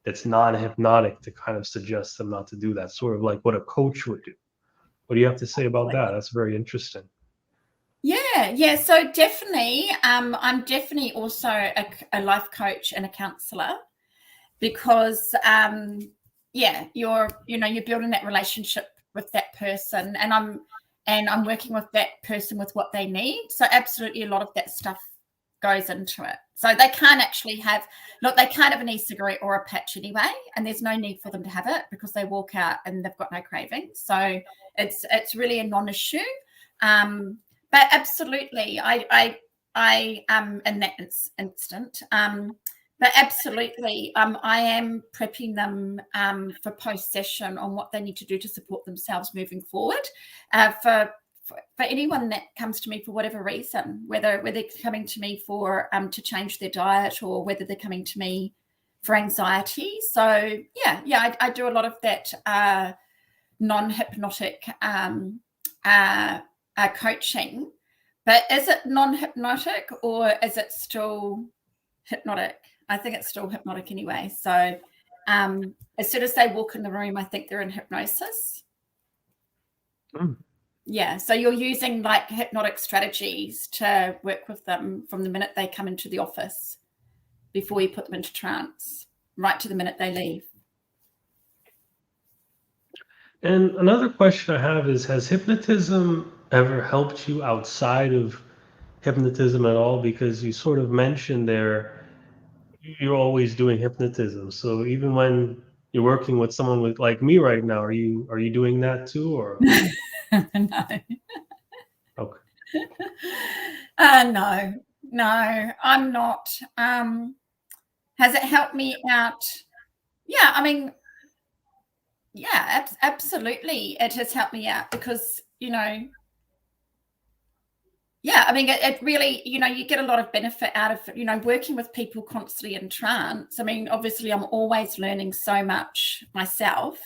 that's non-hypnotic to kind of suggest them not to do that, sort of like what a coach would do. What do you have to say about that? That's very interesting. Yeah. So definitely, I'm definitely also a life coach and a counsellor because, you're building that relationship with that person, and I'm working with that person with what they need. So absolutely, a lot of that stuff goes into it. So they can't have an e-cigarette or a patch anyway, and there's no need for them to have it because they walk out and they've got no cravings. So it's really a non-issue. But absolutely, I in that instant. But absolutely, I am prepping them for post-session on what they need to do to support themselves moving forward. For anyone that comes to me for whatever reason, whether they're coming to me for to change their diet or whether they're coming to me for anxiety. So I do a lot of that non-hypnotic coaching. But is it non-hypnotic or is it still hypnotic? I think it's still hypnotic anyway. So as soon as they walk in the room, I think they're in hypnosis. Mm. Yeah, so you're using like hypnotic strategies to work with them from the minute they come into the office before you put them into trance, right to the minute they leave. And another question I have is, has hypnotism ever helped you outside of hypnotism at all? Because you sort of mentioned there you're always doing hypnotism. So even when you're working with someone with like me right now, are you doing that too, or No. okay? No, I'm not. Has it helped me out? Yeah, I mean, yeah, absolutely. It has helped me out because, I mean, it really, you get a lot of benefit out of, working with people constantly in trance. I mean, obviously, I'm always learning so much myself.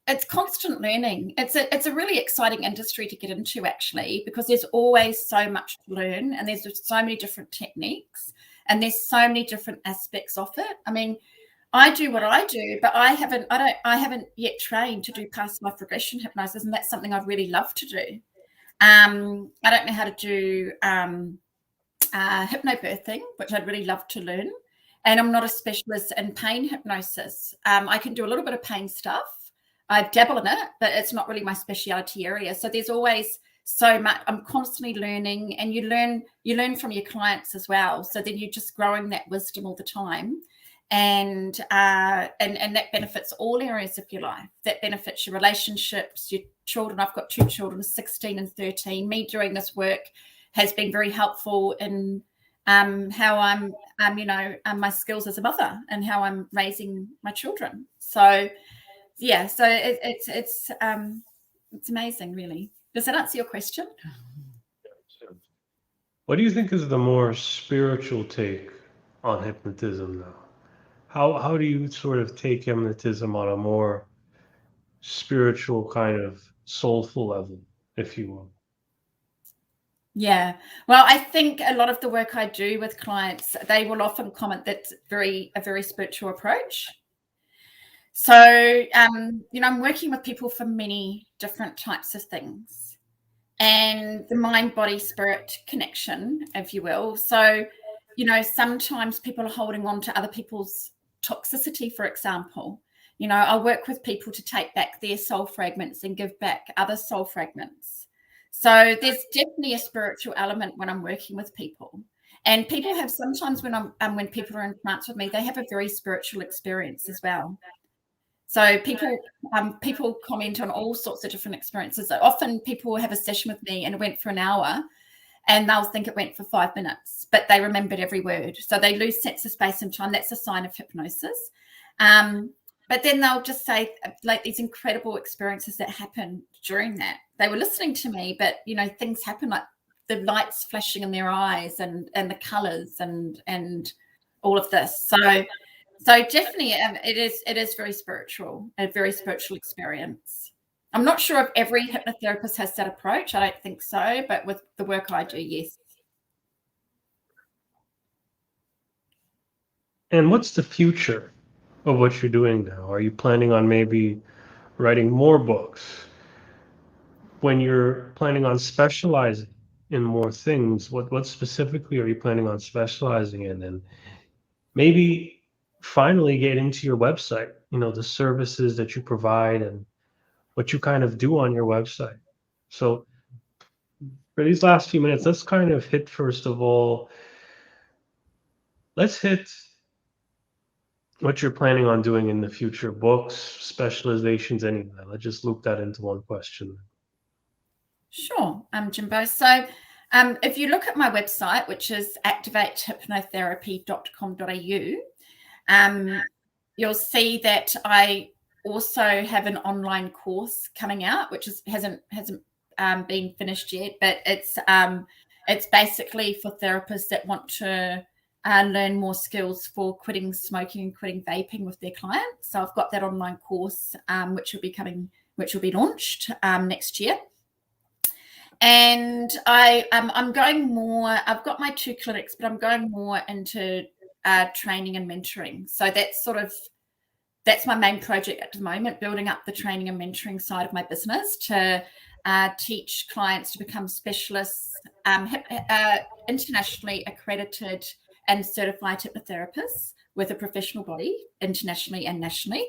It's constant learning. It's a really exciting industry to get into, actually, because there's always so much to learn, and there's just so many different techniques, and there's so many different aspects of it. I mean, I do what I do, but I haven't yet trained to do past life regression hypnosis, and that's something I'd really love to do. I don't know how to do hypnobirthing, which I'd really love to learn. And I'm not a specialist in pain hypnosis. I can do a little bit of pain stuff. I dabble in it, but it's not really my specialty area. So there's always so much. I'm constantly learning, and you learn from your clients as well. So then you're just growing that wisdom all the time. And that benefits all areas of your life. That benefits your relationships, your children. I've got 2 children, 16 and 13. Me doing this work has been very helpful in how I'm my skills as a mother and how I'm raising my children. So yeah, so it's amazing, really. Does that answer your question? What do you think is the more spiritual take on hypnotism now? How do you sort of take hypnotism on a more spiritual kind of soulful level, if you will? Yeah. Well, I think a lot of the work I do with clients, they will often comment that's a very spiritual approach. So, I'm working with people for many different types of things, and the mind, body, spirit connection, if you will. So, sometimes people are holding on to other people's toxicity, for example. I work with people to take back their soul fragments and give back other soul fragments. So there's definitely a spiritual element when I'm working with people. And people have sometimes when people are in trance with me, they have a very spiritual experience as well. So people comment on all sorts of different experiences. So often people have a session with me and it went for an hour, and they'll think it went for 5 minutes, but they remembered every word. So they lose sense of space and time. That's a sign of hypnosis. But then they'll just say, like, these incredible experiences that happen during that. They were listening to me, but things happen, like the lights flashing in their eyes and the colors and all of this. So definitely, it is very spiritual, a very spiritual experience. I'm not sure if every hypnotherapist has that approach. I don't think so, but with the work I do, yes. And what's the future of what you're doing now? Are you planning on maybe writing more books? When you're planning on specializing in more things, what specifically are you planning on specializing in? And maybe finally get into your website, the services that you provide and what you kind of do on your website. So for these last few minutes, let's kind of hit, first of all, let's hit what you're planning on doing in the future, books, specializations, any of that. Let's just loop that into one question. Sure, Jimbo. So if you look at my website, which is activatehypnotherapy.com.au, you'll see that I also have an online course coming out, which hasn't been finished yet, but it's basically for therapists that want to learn more skills for quitting smoking and quitting vaping with their clients. So I've got that online course, which will be launched next year. And I'm going more. I've got my 2 clinics, but I'm going more into training and mentoring. So that's my main project at the moment, building up the training and mentoring side of my business to teach clients to become specialists, internationally accredited and certified hypnotherapists with a professional body, internationally and nationally,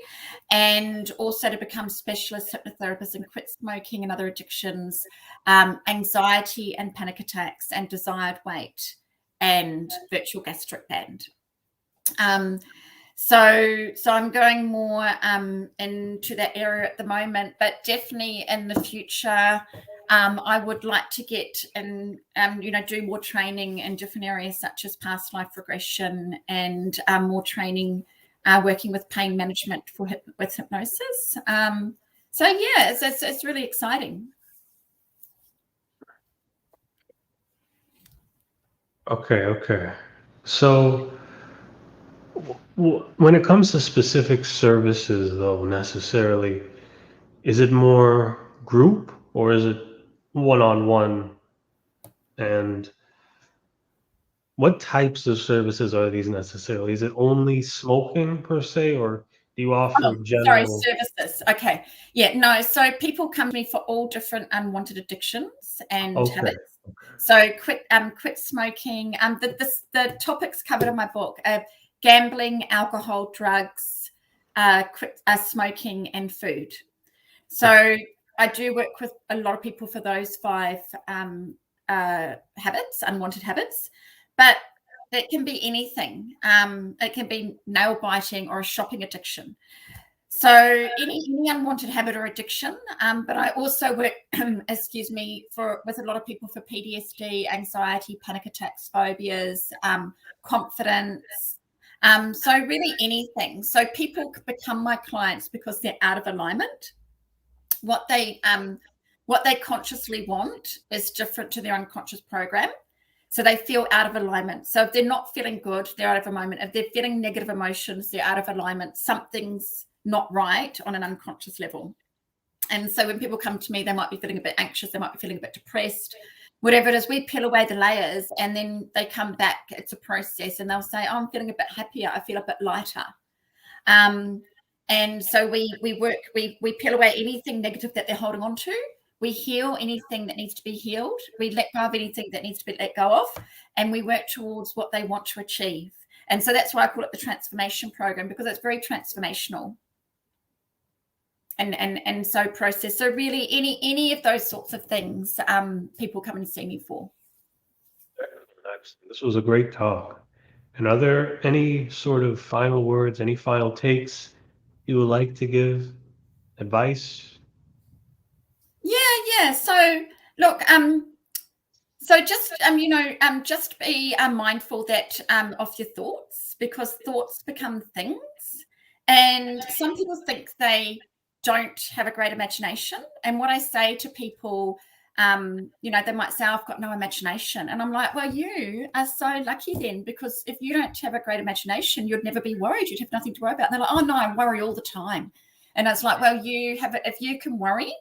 and also to become specialist hypnotherapists in quit smoking and other addictions, anxiety and panic attacks, and desired weight, and virtual gastric band. So I'm going more into that area at the moment, but definitely in the future, I would like to get and do more training in different areas such as past life regression and more training working with pain management with hypnosis. So yeah, it's really exciting. Okay. So when it comes to specific services, though, necessarily, is it more group or is it one-on-one? And what types of services are these necessarily? Is it only smoking per se, or do you offer Oh, sorry, general? services. Okay. Yeah, no. So people come to me for all different unwanted addictions and Okay. habits. So quit smoking. The topics covered in my book are gambling, alcohol, drugs, quit smoking, and food. So I do work with a lot of people for those 5 habits, unwanted habits. But It can be anything. It can be nail biting or a shopping addiction. So any unwanted habit or addiction, but I also work, excuse me, with a lot of people for PTSD, anxiety, panic attacks, phobias, confidence. So really anything. So people become my clients because they're out of alignment. What they consciously want is different to their unconscious program. So they feel out of alignment. So if they're not feeling good, they're out of alignment. If they're feeling negative emotions, they're out of alignment. Something's not right on an unconscious level. And so when people come to me, they might be feeling a bit anxious, they might be feeling a bit depressed, whatever it is. We peel away the layers and then they come back. It's a process, and they'll say, oh, I'm feeling a bit happier, I feel a bit lighter. And so we peel away anything negative that they're holding on to. We heal anything that needs to be healed. We let go of anything that needs to be let go of, and we work towards what they want to achieve. And so that's why I call it the transformation program, because it's very transformational. And so process. So really any of those sorts of things, people come and see me for. This was a great talk. And are there any sort of final words, any final takes you would like to give? Advice? Yeah. So look, so just just be mindful that of your thoughts, because thoughts become things. And some people think they don't have a great imagination. And what I say to people, they might say, I've got no imagination. And I'm like, well, you are so lucky then, because if you don't have a great imagination, you'd never be worried. You'd have nothing to worry about. And they're like, oh no, I worry all the time. And it's like, well, if you can worry,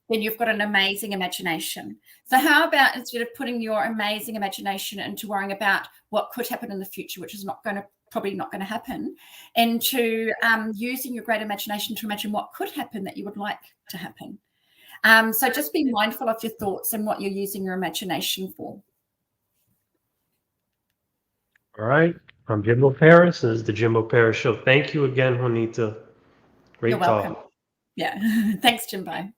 then you've got an amazing imagination. So how about, instead of putting your amazing imagination into worrying about what could happen in the future, which is probably not going to happen, into using your great imagination to imagine what could happen that you would like to happen. So just be mindful of your thoughts and what you're using your imagination for. All right. I'm Jimbo Paris. This is the Jimbo Paris Show. Thank you again, Juanita. Great You're welcome. talk. Yeah. Thanks, Jimbo.